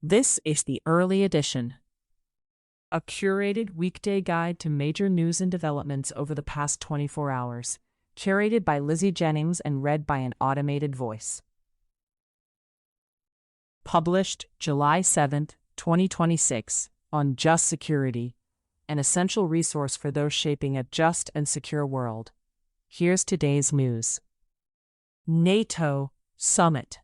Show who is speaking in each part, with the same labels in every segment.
Speaker 1: This is the early edition, a curated weekday guide to major news and developments over the past 24 hours, curated by Lizzie Jennings and read by an automated voice. Published July 7, 2026, on Just Security, an essential resource for those shaping a just and secure world. Here's today's news. NATO Summit.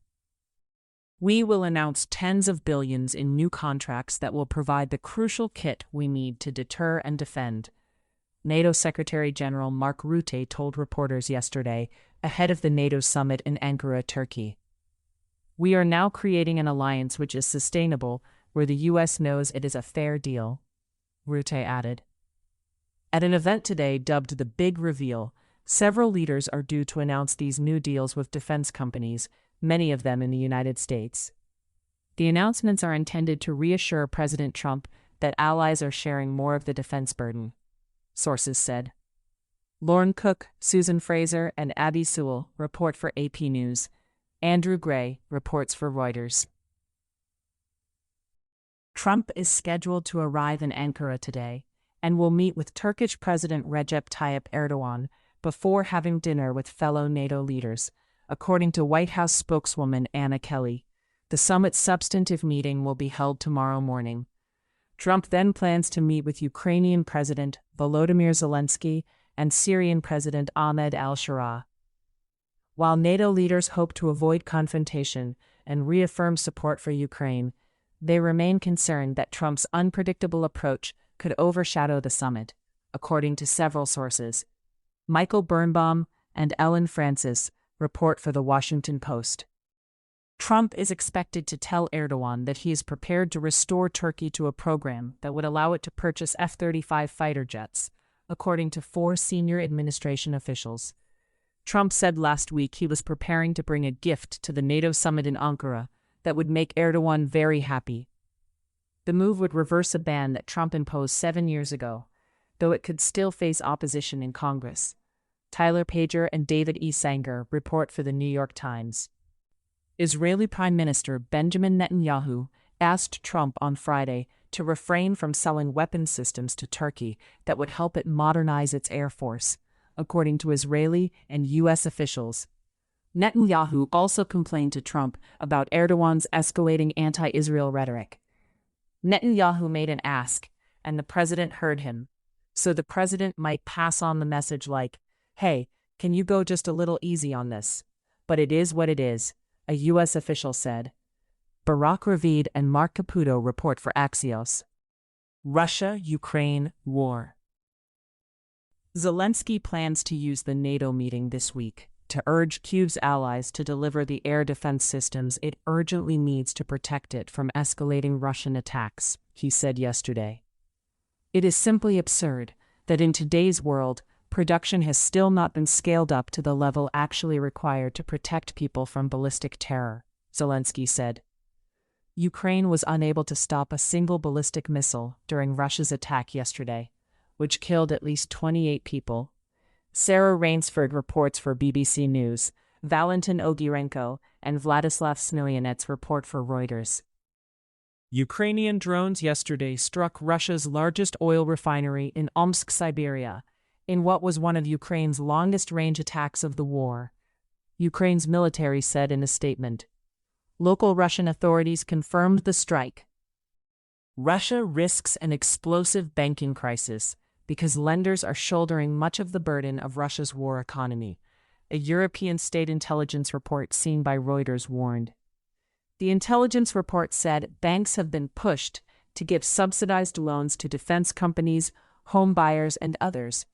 Speaker 1: We will announce tens of billions in new contracts that will provide the crucial kit we need to deter and defend, NATO Secretary General Mark Rutte told reporters yesterday, ahead of the NATO summit in Ankara, Turkey. We are now creating an alliance which is sustainable, where the U.S. knows it is a fair deal, Rutte added. At an event today dubbed the Big Reveal, several leaders are due to announce these new deals with defense companies, many of them in the United States. The announcements are intended to reassure President Trump that allies are sharing more of the defense burden, sources said. Lauren Cook, Susan Fraser, and Abby Sewell report for AP News. Andrew Gray reports for Reuters. Trump is scheduled to arrive in Ankara today and will meet with Turkish President Recep Tayyip Erdogan before having dinner with fellow NATO leaders, according to White House spokeswoman Anna Kelly. The summit's substantive meeting will be held tomorrow morning. Trump then plans to meet with Ukrainian President Volodymyr Zelensky and Syrian President Ahmed al-Shara. While NATO leaders hope to avoid confrontation and reaffirm support for Ukraine, they remain concerned that Trump's unpredictable approach could overshadow the summit, according to several sources. Michael Birnbaum and Ellen Francis report for The Washington Post. Trump is expected to tell Erdogan that he is prepared to restore Turkey to a program that would allow it to purchase F-35 fighter jets, according to 4 senior administration officials. Trump said last week he was preparing to bring a gift to the NATO summit in Ankara that would make Erdogan very happy. The move would reverse a ban that Trump imposed 7 years ago, though it could still face opposition in Congress. Tyler Pager and David E. Sanger report for The New York Times. Israeli Prime Minister Benjamin Netanyahu asked Trump on Friday to refrain from selling weapons systems to Turkey that would help it modernize its air force, according to Israeli and U.S. officials. Netanyahu also complained to Trump about Erdogan's escalating anti-Israel rhetoric. Netanyahu made an ask, and the president heard him, so the president might pass on the message like, "Hey, can you go just a little easy on this? But it is what it is," a U.S. official said. Barak Ravid and Mark Caputo report for Axios. Russia-Ukraine war. Zelensky plans to use the NATO meeting this week to urge Kyiv's allies to deliver the air defense systems it urgently needs to protect it from escalating Russian attacks, he said yesterday. It is simply absurd that in today's world, production has still not been scaled up to the level actually required to protect people from ballistic terror, Zelensky said. Ukraine was unable to stop a single ballistic missile during Russia's attack yesterday, which killed at least 28 people. Sarah Rainsford reports for BBC News. Valentin Ogirenko and Vladislav Snoyanets report for Reuters. Ukrainian drones yesterday struck Russia's largest oil refinery in Omsk, Siberia, in what was one of Ukraine's longest-range attacks of the war, Ukraine's military said in a statement. Local Russian authorities confirmed the strike. Russia risks an explosive banking crisis because lenders are shouldering much of the burden of Russia's war economy, a European state intelligence report seen by Reuters warned. The intelligence report said banks have been pushed to give subsidized loans to defense companies, home buyers, and others.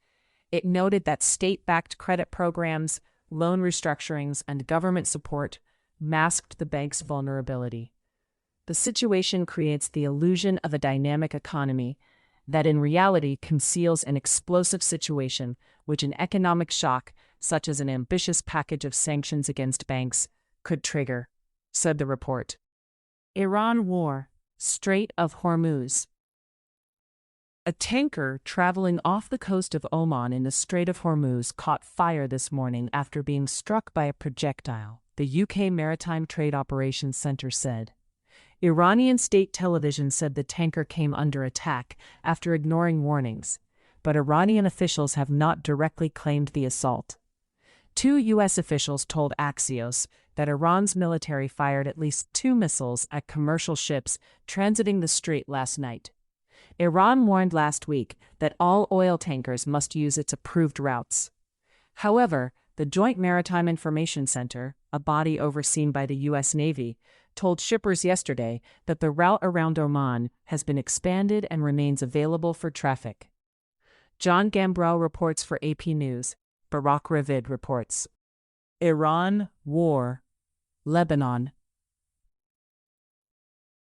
Speaker 1: It noted that state-backed credit programs, loan restructurings, and government support masked the bank's vulnerability. The situation creates the illusion of a dynamic economy that in reality conceals an explosive situation which an economic shock, such as an ambitious package of sanctions against banks, could trigger, said the report. Iran war, Strait of Hormuz. A tanker traveling off the coast of Oman in the Strait of Hormuz caught fire this morning after being struck by a projectile, the UK Maritime Trade Operations Centre said. Iranian state television said the tanker came under attack after ignoring warnings, but Iranian officials have not directly claimed the assault. 2 U.S. officials told Axios that Iran's military fired at least 2 missiles at commercial ships transiting the strait last night. Iran warned last week that all oil tankers must use its approved routes. However, the Joint Maritime Information Center, a body overseen by the U.S. Navy, told shippers yesterday that the route around Oman has been expanded and remains available for traffic. John Gambrell reports for AP News. Barak Ravid reports. Iran, war, Lebanon.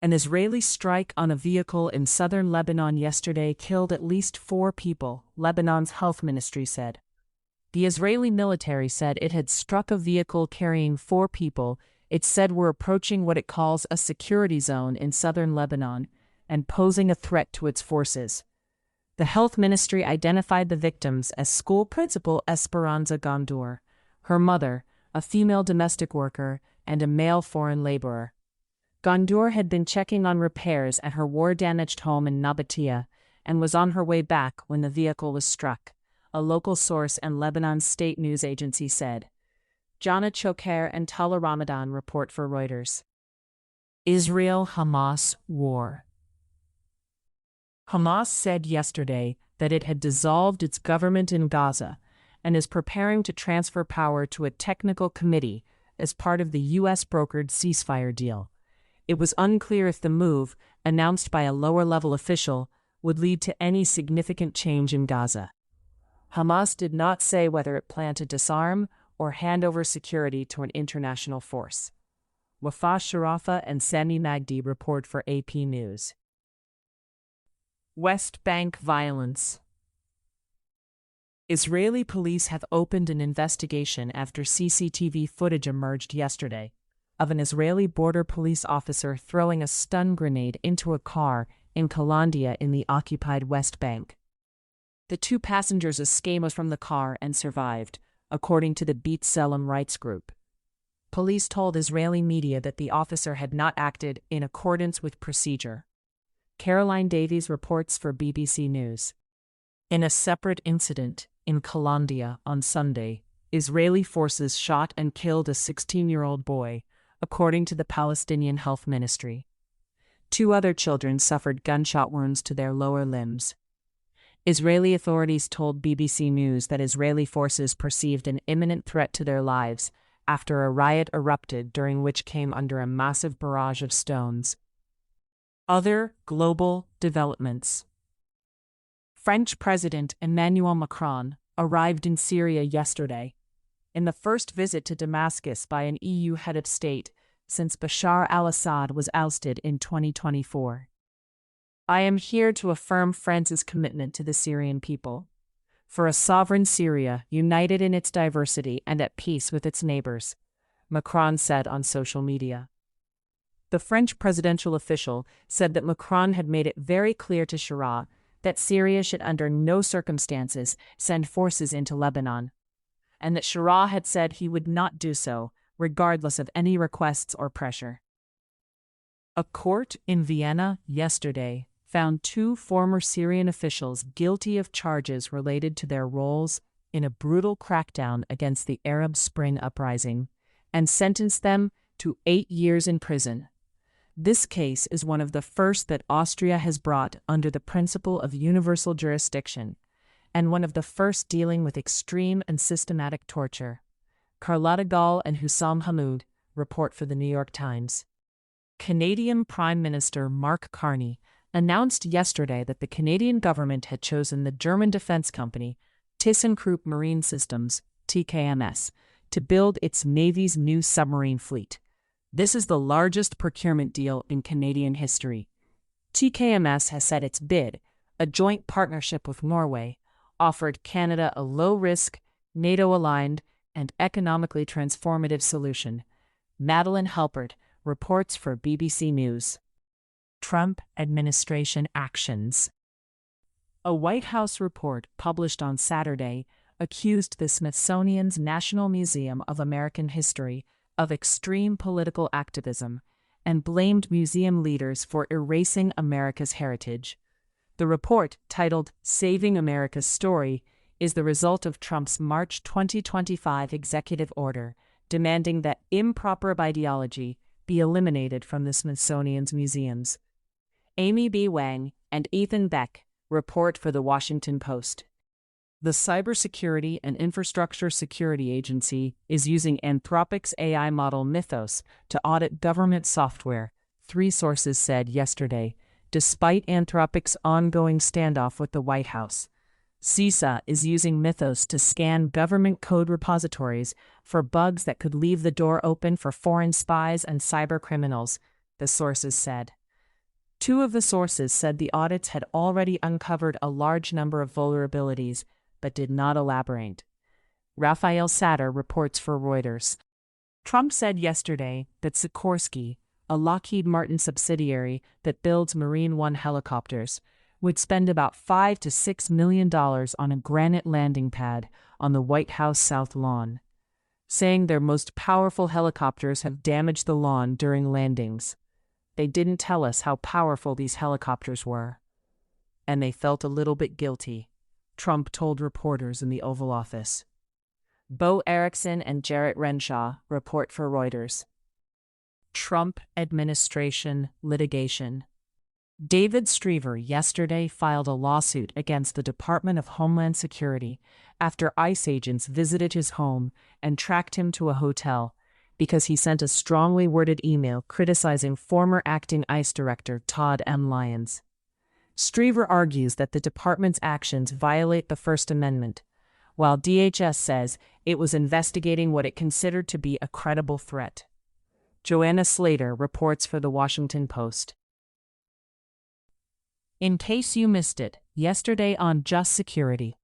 Speaker 1: An Israeli strike on a vehicle in southern Lebanon yesterday killed at least 4 people, Lebanon's health ministry said. The Israeli military said it had struck a vehicle carrying 4 people it said were approaching what it calls a security zone in southern Lebanon and posing a threat to its forces. The health ministry identified the victims as school principal Esperanza Gondour, her mother, a female domestic worker, and a male foreign laborer. Gondour had been checking on repairs at her war-damaged home in Nabatea and was on her way back when the vehicle was struck, a local source and Lebanon's state news agency said. Jana Choker and Tala Ramadan report for Reuters. Israel-Hamas war. Hamas said yesterday that it had dissolved its government in Gaza and is preparing to transfer power to a technical committee as part of the U.S.-brokered ceasefire deal. It was unclear if the move, announced by a lower-level official, would lead to any significant change in Gaza. Hamas did not say whether it planned to disarm or hand over security to an international force. Wafa Sharafa and Sami Magdi report for AP News. West Bank violence. Israeli police have opened an investigation after CCTV footage emerged yesterday of an Israeli border police officer throwing a stun grenade into a car in Kalandia in the occupied West Bank. The 2 passengers escaped from the car and survived, according to the B'Tselem rights group. Police told Israeli media that the officer had not acted in accordance with procedure. Caroline Davies reports for BBC News. In a separate incident in Kalandia on Sunday, Israeli forces shot and killed a 16-year-old boy, according to the Palestinian Health Ministry. 2 other children suffered gunshot wounds to their lower limbs. Israeli authorities told BBC News that Israeli forces perceived an imminent threat to their lives after a riot erupted during which came under a massive barrage of stones. Other global developments. French President Emmanuel Macron arrived in Syria yesterday, in the first visit to Damascus by an EU head of state since Bashar al-Assad was ousted in 2024. I am here to affirm France's commitment to the Syrian people, for a sovereign Syria united in its diversity and at peace with its neighbors, Macron said on social media. The French presidential official said that Macron had made it very clear to Chirac that Syria should under no circumstances send forces into Lebanon, and that Chirac had said he would not do so, regardless of any requests or pressure. A court in Vienna yesterday found 2 former Syrian officials guilty of charges related to their roles in a brutal crackdown against the Arab Spring uprising, and sentenced them to 8 years in prison. This case is one of the first that Austria has brought under the principle of universal jurisdiction, and one of the first dealing with extreme and systematic torture. Carlotta Gall and Hussam Hammoud report for the New York Times. Canadian Prime Minister Mark Carney announced yesterday that the Canadian government had chosen the German defense company ThyssenKrupp Marine Systems, TKMS, to build its Navy's new submarine fleet. This is the largest procurement deal in Canadian history. TKMS has said its bid, a joint partnership with Norway, offered Canada a low-risk, NATO-aligned, and economically transformative solution. Madeleine Halpert reports for BBC News. Trump administration actions. A White House report published on Saturday accused the Smithsonian's National Museum of American History of extreme political activism and blamed museum leaders for erasing America's heritage. The report, titled Saving America's Story, is the result of Trump's March 2025 executive order demanding that improper ideology be eliminated from the Smithsonian's museums. Amy B. Wang and Ethan Beck report for The Washington Post. The Cybersecurity and Infrastructure Security Agency is using Anthropic's AI model Mythos to audit government software, 3 sources said yesterday, despite Anthropic's ongoing standoff with the White House. CISA is using Mythos to scan government code repositories for bugs that could leave the door open for foreign spies and cybercriminals, the sources said. 2 of the sources said the audits had already uncovered a large number of vulnerabilities, but did not elaborate. Raphael Satter reports for Reuters. Trump said yesterday that Sikorsky, a Lockheed Martin subsidiary that builds Marine One helicopters, would spend about $5 to $6 million on a granite landing pad on the White House South Lawn, saying their most powerful helicopters have damaged the lawn during landings. They didn't tell us how powerful these helicopters were. And they felt a little bit guilty, Trump told reporters in the Oval Office. Bo Erickson and Jarrett Renshaw report for Reuters. Trump administration litigation. David Striever yesterday filed a lawsuit against the Department of Homeland Security after ICE agents visited his home and tracked him to a hotel because he sent a strongly worded email criticizing former acting ICE Director Todd M. Lyons. Striever argues that the department's actions violate the First Amendment, while DHS says it was investigating what it considered to be a credible threat. Joanna Slater reports for The Washington Post. In case you missed it, yesterday on Just Security.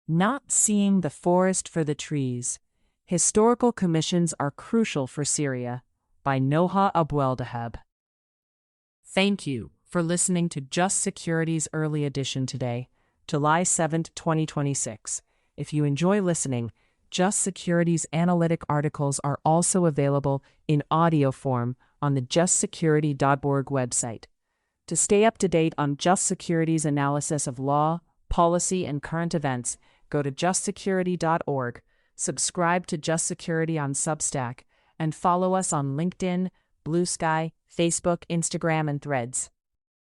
Speaker 1: Not seeing the forest for the trees. Historical commissions are crucial for Syria, by Noha Abweldahab. Thank you for listening to Just Security's early edition today, July 7, 2026. If you enjoy listening, Just Security's analytic articles are also available in audio form on the justsecurity.org website. To stay up to date on Just Security's analysis of law, policy, and current events, go to justsecurity.org, subscribe to Just Security on Substack, and follow us on LinkedIn, Blue Sky, Facebook, Instagram, and Threads.